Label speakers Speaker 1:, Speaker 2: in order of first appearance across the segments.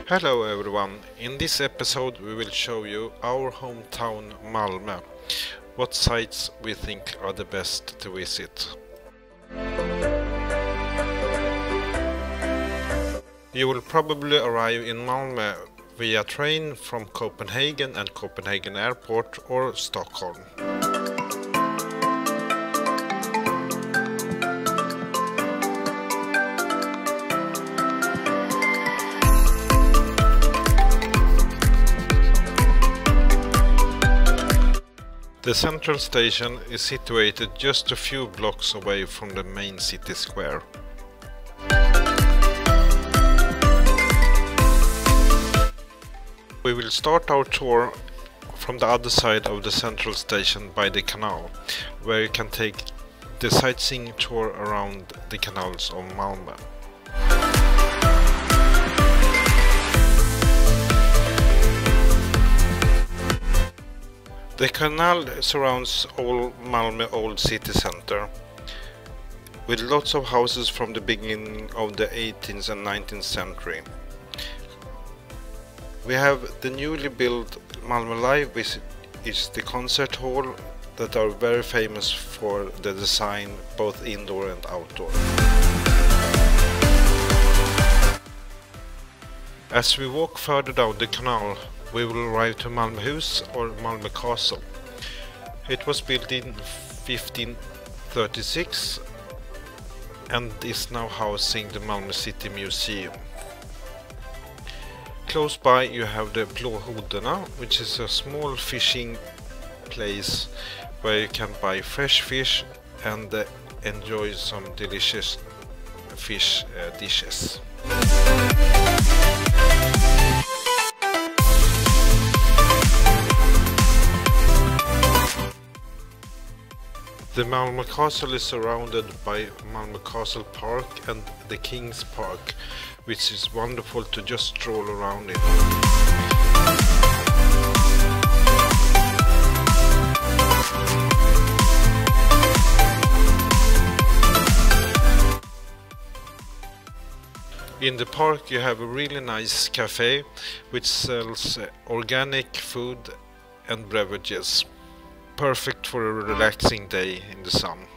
Speaker 1: Hello everyone, in this episode we will show you our hometown Malmö, what sites we think are the best to visit. You will probably arrive in Malmö via train from Copenhagen and Copenhagen Airport or Stockholm. The central station is situated just a few blocks away from the main city square. We will start our tour from the other side of the central station by the canal, where you can take the sightseeing tour around the canals of Malmö. The canal surrounds all Malmö old city center, with lots of houses from the beginning of the 18th and 19th century. We have the newly built Malmö Library, which is the concert hall that are very famous for the design both indoor and outdoor. As we walk further down the canal, we will arrive to Malmöhus or Malmö Castle. It was built in 1536 and is now housing the Malmö City Museum. Close by you have the Blåhoderna, which is a small fishing place where you can buy fresh fish and enjoy some delicious fish dishes. The Malmö Castle is surrounded by Malmö Castle Park and the King's Park, which is wonderful to just stroll around in. In the park you have a really nice cafe which sells organic food and beverages. Perfect for a relaxing day in the sun.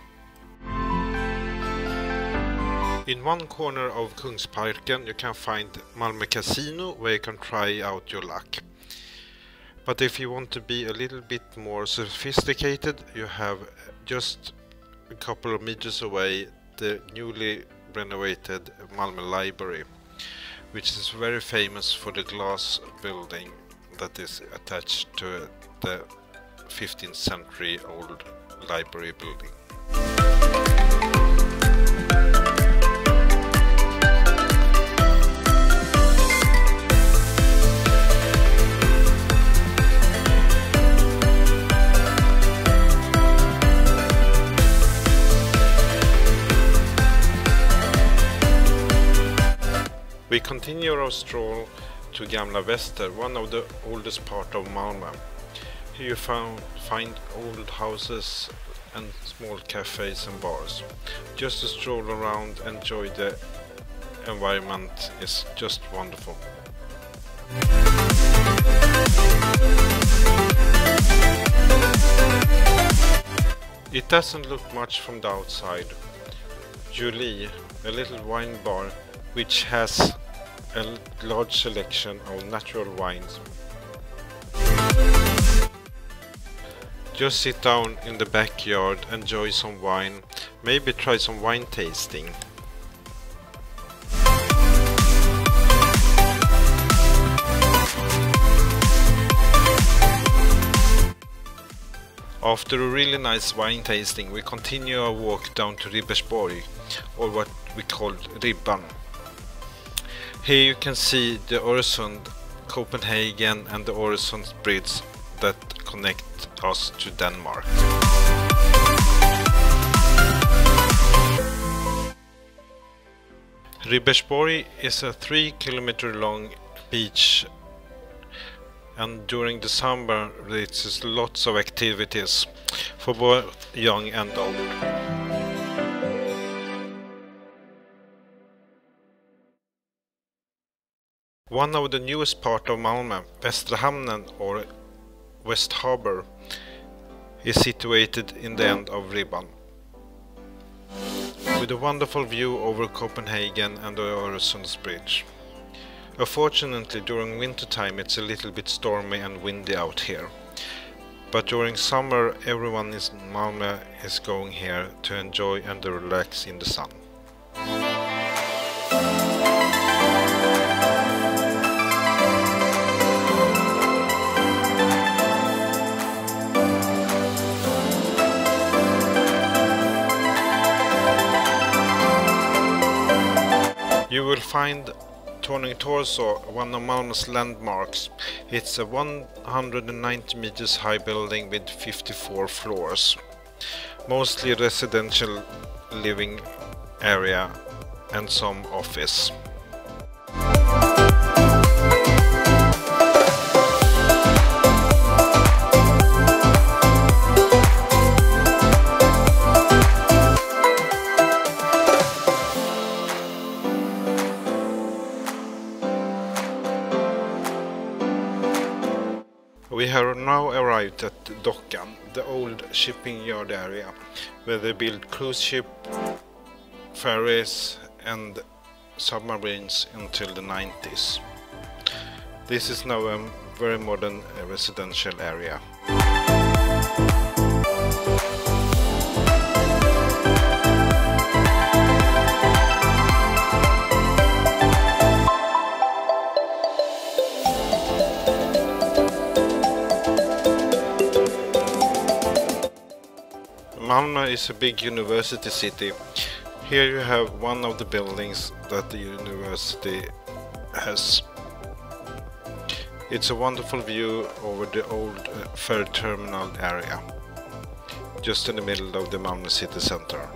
Speaker 1: In one corner of Kungsparken you can find Malmö Casino, where you can try out your luck. But if you want to be a little bit more sophisticated, you have just a couple of meters away the newly renovated Malmö Library, which is very famous for the glass building that is attached to the 15th century old library building. We continue our stroll to Gamla Väster, one of the oldest part of Malmö. Here you find old houses and small cafes and bars. Just to stroll around, enjoy the environment is just wonderful. It doesn't look much from the outside. Julie, a little wine bar which has a large selection of natural wines. Just sit down in the backyard, enjoy some wine, maybe try some wine tasting. After a really nice wine tasting, we continue our walk down to Ribersborg, or what we call Ribban. Here you can see the Öresund, Copenhagen and the Öresund bridge that connect us to Denmark. Ribersborg is a 3-kilometer long beach, and during the summer there is lots of activities for both young and old. One of the newest part of Malmö, Västra Hamnen or West Harbor, is situated in the end of Ribban, with a wonderful view over Copenhagen and the Öresundsbridge. Unfortunately, during winter time it's a little bit stormy and windy out here, but during summer everyone in Malmö is going here to enjoy and relax in the sun. You will find Torning Torso, one of Malmö's landmarks. It's a 190 meters high building with 54 floors, mostly residential living area and some office. We have now arrived at Dockan, the old shipping yard area, where they build cruise ship, ferries and submarines until the 90s. This is now a very modern residential area. Malmö is a big university city. Here you have one of the buildings that the university has. It's a wonderful view over the old ferry terminal area, just in the middle of the Malmö city center.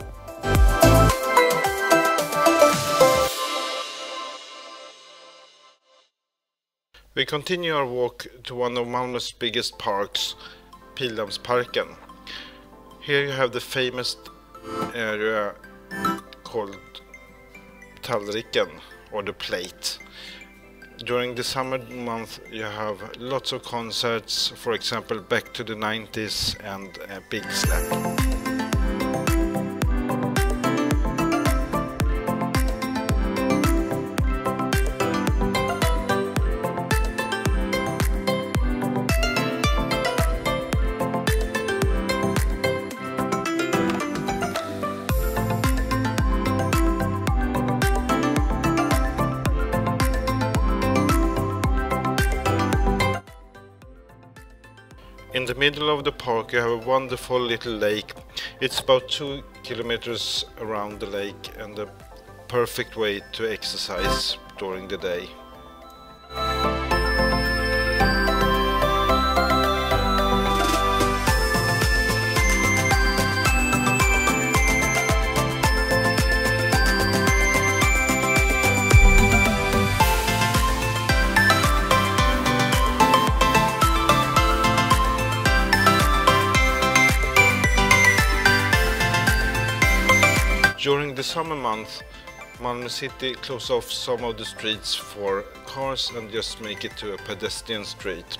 Speaker 1: We continue our walk to one of Malmö's biggest parks, Pildammsparken. Here you have the famous area called Tallriken, or the plate. During the summer month you have lots of concerts, for example Back to the 90s and Big Slap. In the middle of the park you have a wonderful little lake. It's about 2 kilometers around the lake and a perfect way to exercise during the day. During the summer month, Malmö City closes off some of the streets for cars and just make it to a pedestrian street.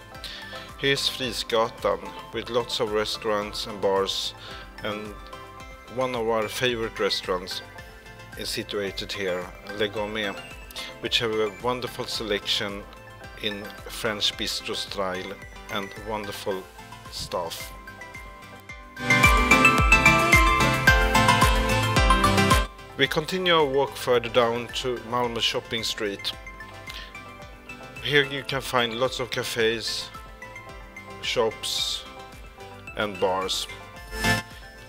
Speaker 1: Here's Frisgatan with lots of restaurants and bars, and one of our favorite restaurants is situated here, Gourmet, which have a wonderful selection in French bistro style and wonderful staff. We continue our walk further down to Malmö Shopping Street. Here you can find lots of cafes, shops and bars.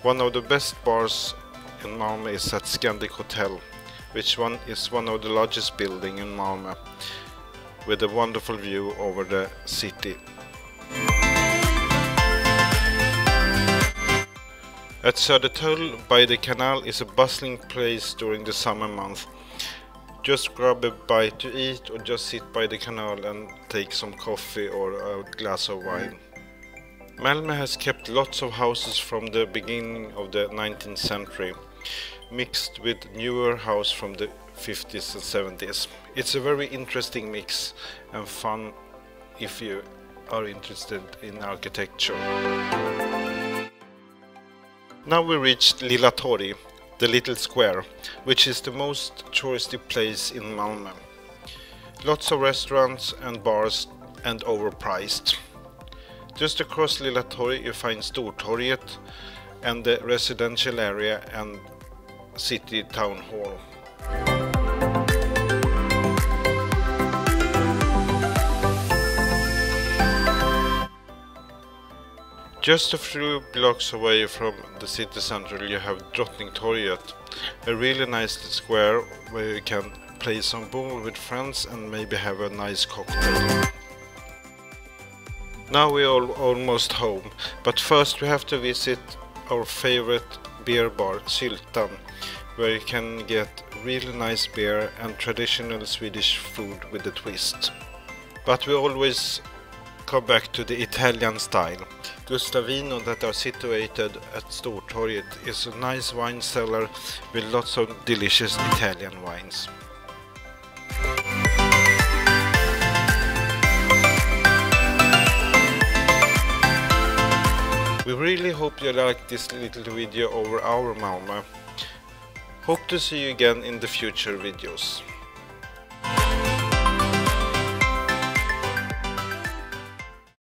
Speaker 1: One of the best bars in Malmö is at Scandic Hotel, which is one of the largest buildings in Malmö, with a wonderful view over the city. At Södertull by the canal is a bustling place during the summer month. Just grab a bite to eat or just sit by the canal and take some coffee or a glass of wine. Malmö has kept lots of houses from the beginning of the 19th century, mixed with newer houses from the 50s and 70s. It's a very interesting mix and fun if you are interested in architecture. Now we reached Lilla Torg, the little square, which is the most touristy place in Malmö. Lots of restaurants and bars and overpriced. Just across Lilla Torg you find Stortorget and the residential area and city town hall. Just a few blocks away from the city center you have Drottningtorget, a really nice square where you can play some ball with friends and maybe have a nice cocktail. Now we are almost home, but first we have to visit our favorite beer bar, Syltan, where you can get really nice beer and traditional Swedish food with a twist. But we always come back to the Italian style. Gustavino, that are situated at Stortorget, is a nice wine cellar with lots of delicious Italian wines. We really hope you liked this little video over our Malmö. Hope to see you again in the future videos.